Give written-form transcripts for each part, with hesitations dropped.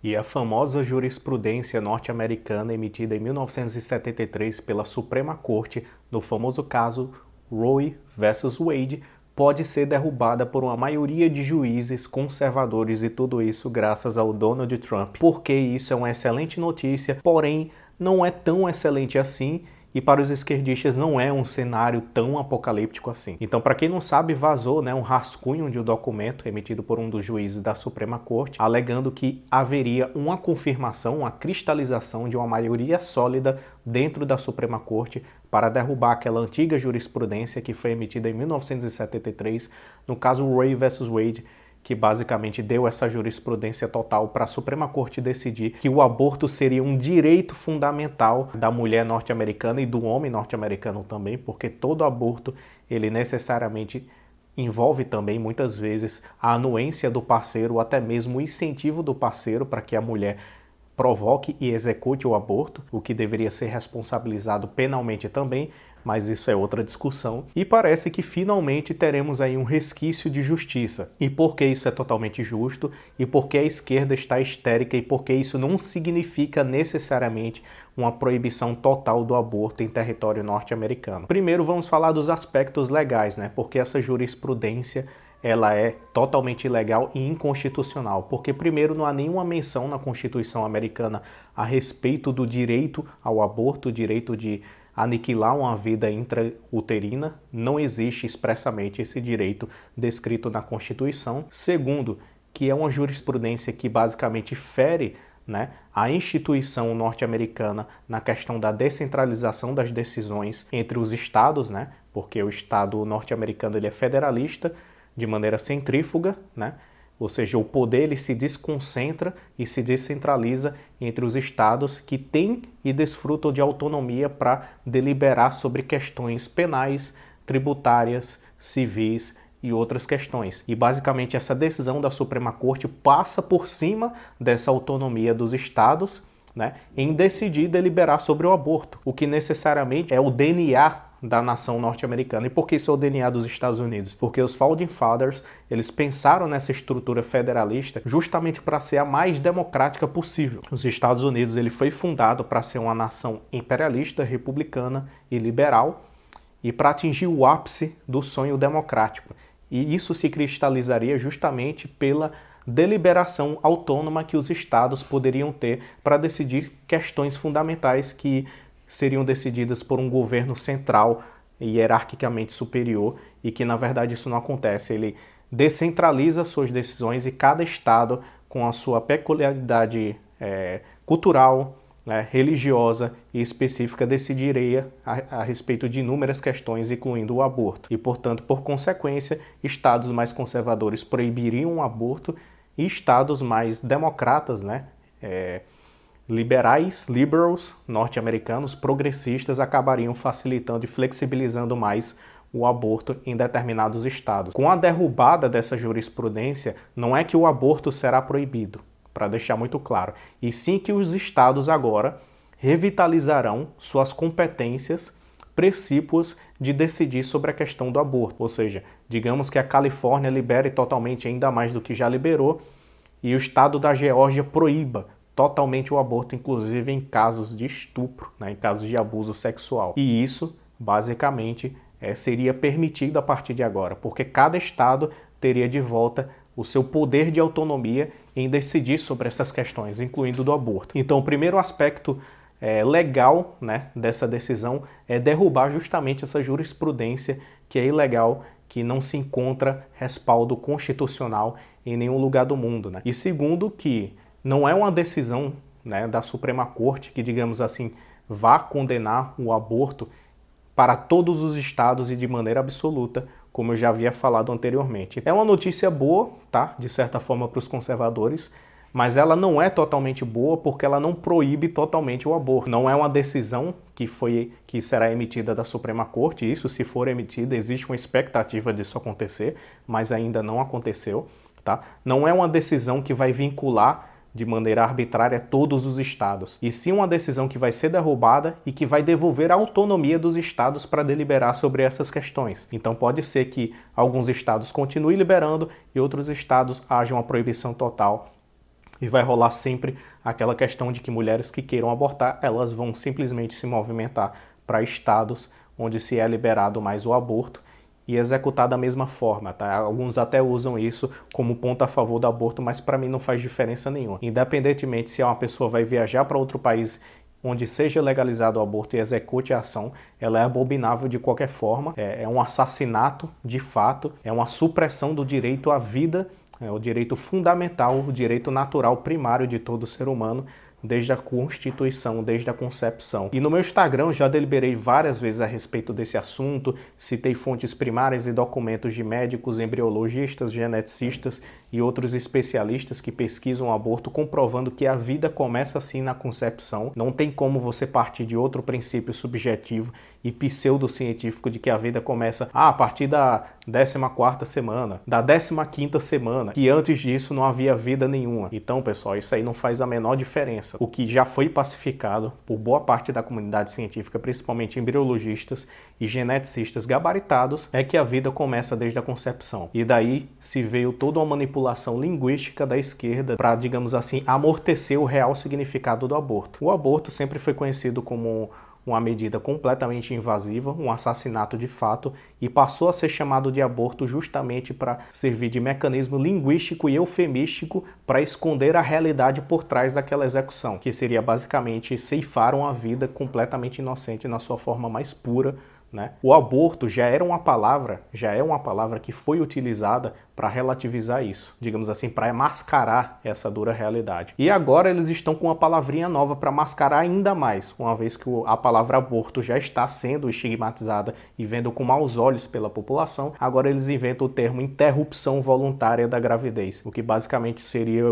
E a famosa jurisprudência norte-americana emitida em 1973 pela Suprema Corte, no famoso caso Roe versus Wade, pode ser derrubada por uma maioria de juízes conservadores, e tudo isso graças ao Donald Trump. Porque isso é uma excelente notícia, porém não é tão excelente assim. E para os esquerdistas não é um cenário tão apocalíptico assim. Então, para quem não sabe, vazou um rascunho de um documento emitido por um dos juízes da Suprema Corte, alegando que haveria uma confirmação, uma cristalização de uma maioria sólida dentro da Suprema Corte para derrubar aquela antiga jurisprudência que foi emitida em 1973, no caso Roe versus Wade, que basicamente deu essa jurisprudência total para a Suprema Corte decidir que o aborto seria um direito fundamental da mulher norte-americana e do homem norte-americano também, porque todo aborto, ele necessariamente envolve também, muitas vezes, a anuência do parceiro, ou até mesmo o incentivo do parceiro para que a mulher provoque e execute o aborto, o que deveria ser responsabilizado penalmente também, mas isso é outra discussão. E parece que finalmente teremos aí um resquício de justiça. E por que isso é totalmente justo? E por que a esquerda está histérica? E por que isso não significa necessariamente uma proibição total do aborto em território norte-americano? Primeiro vamos falar dos aspectos legais, né? Porque essa jurisprudência ela é totalmente ilegal e inconstitucional, porque primeiro não há nenhuma menção na Constituição americana a respeito do direito ao aborto, o direito de aniquilar uma vida intrauterina, não existe expressamente esse direito descrito na Constituição. Segundo, que é uma jurisprudência que basicamente fere a instituição norte-americana na questão da descentralização das decisões entre os estados, porque o estado norte-americano ele é federalista, de maneira centrífuga, ou seja, o poder ele se desconcentra e se descentraliza entre os estados que têm e desfrutam de autonomia para deliberar sobre questões penais, tributárias, civis e outras questões. E basicamente essa decisão da Suprema Corte passa por cima dessa autonomia dos estados, em decidir deliberar sobre o aborto, o que necessariamente é o DNA da nação norte-americana. E por que isso é o DNA dos Estados Unidos? Porque os Founding Fathers, eles pensaram nessa estrutura federalista justamente para ser a mais democrática possível. Os Estados Unidos ele foi fundado para ser uma nação imperialista, republicana e liberal, e para atingir o ápice do sonho democrático. E isso se cristalizaria justamente pela deliberação autônoma que os estados poderiam ter para decidir questões fundamentais que seriam decididas por um governo central e hierarquicamente superior, e que na verdade isso não acontece. Ele descentraliza suas decisões e cada estado, com a sua peculiaridade cultural, religiosa e específica, decidiria a respeito de inúmeras questões, incluindo o aborto. E, portanto, por consequência, estados mais conservadores proibiriam o aborto e estados mais democratas, liberals, norte-americanos, progressistas, acabariam facilitando e flexibilizando mais o aborto em determinados estados. Com a derrubada dessa jurisprudência, não é que o aborto será proibido, para deixar muito claro, e sim que os estados agora revitalizarão suas competências precípuas de decidir sobre a questão do aborto. Ou seja, digamos que a Califórnia libere totalmente, ainda mais do que já liberou, e o estado da Geórgia proíba totalmente o aborto, inclusive em casos de estupro, em casos de abuso sexual. E isso, basicamente, seria permitido a partir de agora, porque cada estado teria de volta o seu poder de autonomia em decidir sobre essas questões, incluindo do aborto. Então, o primeiro aspecto legal dessa decisão é derrubar justamente essa jurisprudência que é ilegal, que não se encontra respaldo constitucional em nenhum lugar do mundo. E segundo, que não é uma decisão da Suprema Corte que, digamos assim, vá condenar o aborto para todos os estados e de maneira absoluta, como eu já havia falado anteriormente. É uma notícia boa, de certa forma, para os conservadores, mas ela não é totalmente boa porque ela não proíbe totalmente o aborto. Não é uma decisão que será emitida da Suprema Corte. Isso, se for emitida, existe uma expectativa disso acontecer, mas ainda não aconteceu. Não é uma decisão que vai vincular de maneira arbitrária todos os estados, e sim uma decisão que vai ser derrubada e que vai devolver a autonomia dos estados para deliberar sobre essas questões. Então pode ser que alguns estados continuem liberando e outros estados haja uma proibição total E vai rolar sempre aquela questão de que mulheres que queiram abortar, elas vão simplesmente se movimentar para estados onde se é liberado mais o aborto e executar da mesma forma, tá? Alguns até usam isso como ponto a favor do aborto, mas para mim não faz diferença nenhuma. Independentemente se uma pessoa vai viajar para outro país onde seja legalizado o aborto e execute a ação, ela é abominável de qualquer forma, é um assassinato de fato, é uma supressão do direito à vida, é o direito fundamental, o direito natural primário de todo ser humano, desde a Constituição, desde a concepção. E no meu Instagram eu já deliberei várias vezes a respeito desse assunto, citei fontes primárias e documentos de médicos, embriologistas, geneticistas e outros especialistas que pesquisam o aborto, comprovando que a vida começa assim na concepção. Não tem como você partir de outro princípio subjetivo e pseudocientífico de que a vida começa a partir da 14ª semana, da 15ª semana, que antes disso não havia vida nenhuma. Então, pessoal, isso aí não faz a menor diferença. O que já foi pacificado por boa parte da comunidade científica, principalmente embriologistas e geneticistas gabaritados, é que a vida começa desde a concepção. E daí se veio toda uma manipulação linguística da esquerda para, digamos assim, amortecer o real significado do aborto. O aborto sempre foi conhecido como uma medida completamente invasiva, um assassinato de fato, e passou a ser chamado de aborto justamente para servir de mecanismo linguístico e eufemístico para esconder a realidade por trás daquela execução, que seria basicamente ceifar uma vida completamente inocente na sua forma mais pura, né? O aborto já é uma palavra que foi utilizada para relativizar isso, digamos assim, para mascarar essa dura realidade. E agora eles estão com uma palavrinha nova para mascarar ainda mais, uma vez que a palavra aborto já está sendo estigmatizada e vendo com maus olhos pela população, agora eles inventam o termo interrupção voluntária da gravidez, o que basicamente seria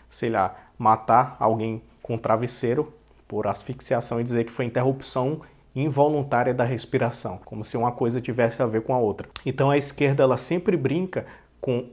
sei lá, matar alguém com travesseiro por asfixiação e dizer que foi interrupção involuntária da respiração, como se uma coisa tivesse a ver com a outra. Então a esquerda ela sempre brinca com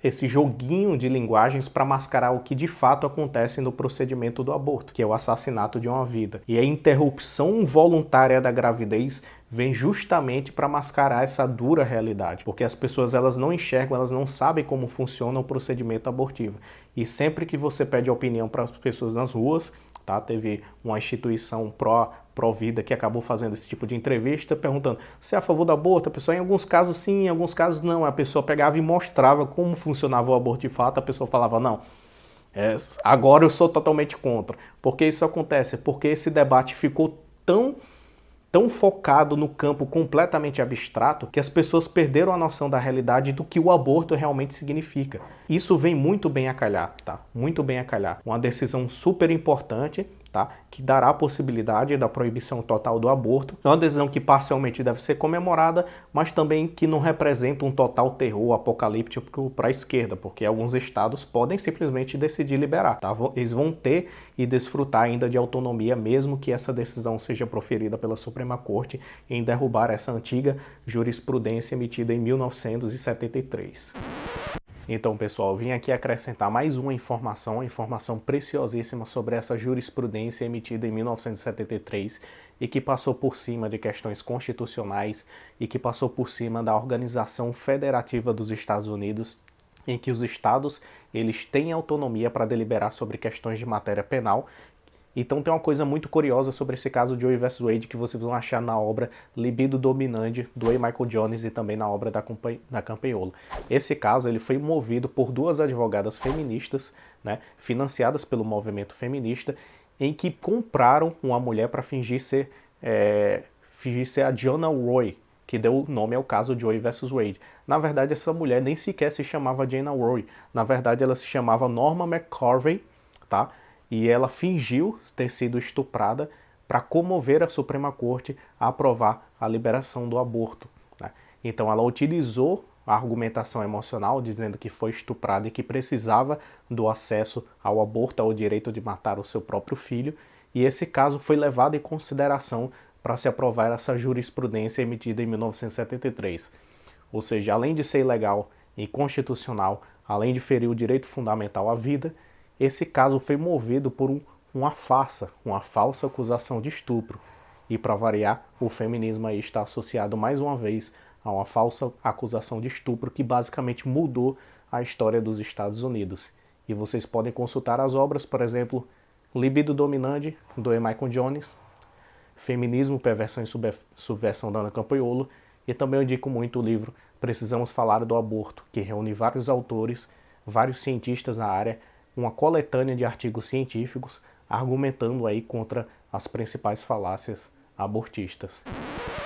esse joguinho de linguagens para mascarar o que de fato acontece no procedimento do aborto, que é o assassinato de uma vida. E a interrupção voluntária da gravidez vem justamente para mascarar essa dura realidade, porque as pessoas elas não enxergam, elas não sabem como funciona o procedimento abortivo. E sempre que você pede opinião para as pessoas nas ruas, tá? Teve uma instituição pró-vida que acabou fazendo esse tipo de entrevista, perguntando se é a favor do aborto. A pessoa, em alguns casos sim, em alguns casos não. A pessoa pegava e mostrava como funcionava o aborto de fato, a pessoa falava, não, agora eu sou totalmente contra. Por que isso acontece? Porque esse debate ficou tão focado no campo completamente abstrato que as pessoas perderam a noção da realidade do que o aborto realmente significa. Isso vem muito bem a calhar, tá? Muito bem a calhar. Uma decisão super importante, tá? Que dará a possibilidade da proibição total do aborto. É uma decisão que parcialmente deve ser comemorada, mas também que não representa um total terror apocalíptico para a esquerda, porque alguns estados podem simplesmente decidir liberar, tá? Eles vão ter e desfrutar ainda de autonomia, mesmo que essa decisão seja proferida pela Suprema Corte em derrubar essa antiga jurisprudência emitida em 1973. Então, pessoal, vim aqui acrescentar mais uma informação preciosíssima sobre essa jurisprudência emitida em 1973 e que passou por cima de questões constitucionais e que passou por cima da Organização Federativa dos Estados Unidos, em que os estados eles têm autonomia para deliberar sobre questões de matéria penal. Então tem uma coisa muito curiosa sobre esse caso de Roe vs Wade que vocês vão achar na obra Libido Dominante, do A. Michael Jones, e também na obra da Campagnolo. Esse caso ele foi movido por duas advogadas feministas, né, financiadas pelo movimento feminista, em que compraram uma mulher para fingir ser a Diana Roy, que deu nome ao caso de Roe vs Wade. Na verdade, essa mulher nem sequer se chamava Diana Roy. Na verdade, ela se chamava Norma McCorvey, tá? E ela fingiu ter sido estuprada para comover a Suprema Corte a aprovar a liberação do aborto, né? Então ela utilizou a argumentação emocional, dizendo que foi estuprada e que precisava do acesso ao aborto, ao direito de matar o seu próprio filho, e esse caso foi levado em consideração para se aprovar essa jurisprudência emitida em 1973. Ou seja, além de ser ilegal e inconstitucional, além de ferir o direito fundamental à vida, esse caso foi movido por uma falsa acusação de estupro. E para variar, o feminismo aí está associado mais uma vez a uma falsa acusação de estupro que basicamente mudou a história dos Estados Unidos. E vocês podem consultar as obras, por exemplo, Libido Dominante, do E. Michael Jones, Feminismo, Perversão e Subversão, da Ana Campoiolo, e também eu indico muito o livro Precisamos Falar do Aborto, que reúne vários autores, vários cientistas na área, uma coletânea de artigos científicos argumentando aí contra as principais falácias abortistas.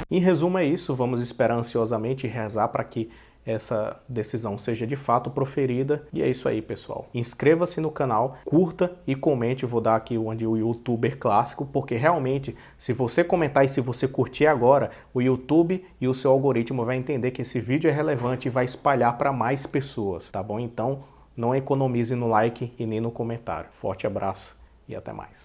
Em resumo é isso, vamos esperar ansiosamente e rezar para que essa decisão seja de fato proferida. E é isso aí, pessoal. Inscreva-se no canal, curta e comente. Vou dar aqui o youtuber clássico, porque realmente, se você comentar e se você curtir agora, o YouTube e o seu algoritmo vai entender que esse vídeo é relevante e vai espalhar para mais pessoas, tá bom? Então, não economize no like e nem no comentário. Forte abraço e até mais.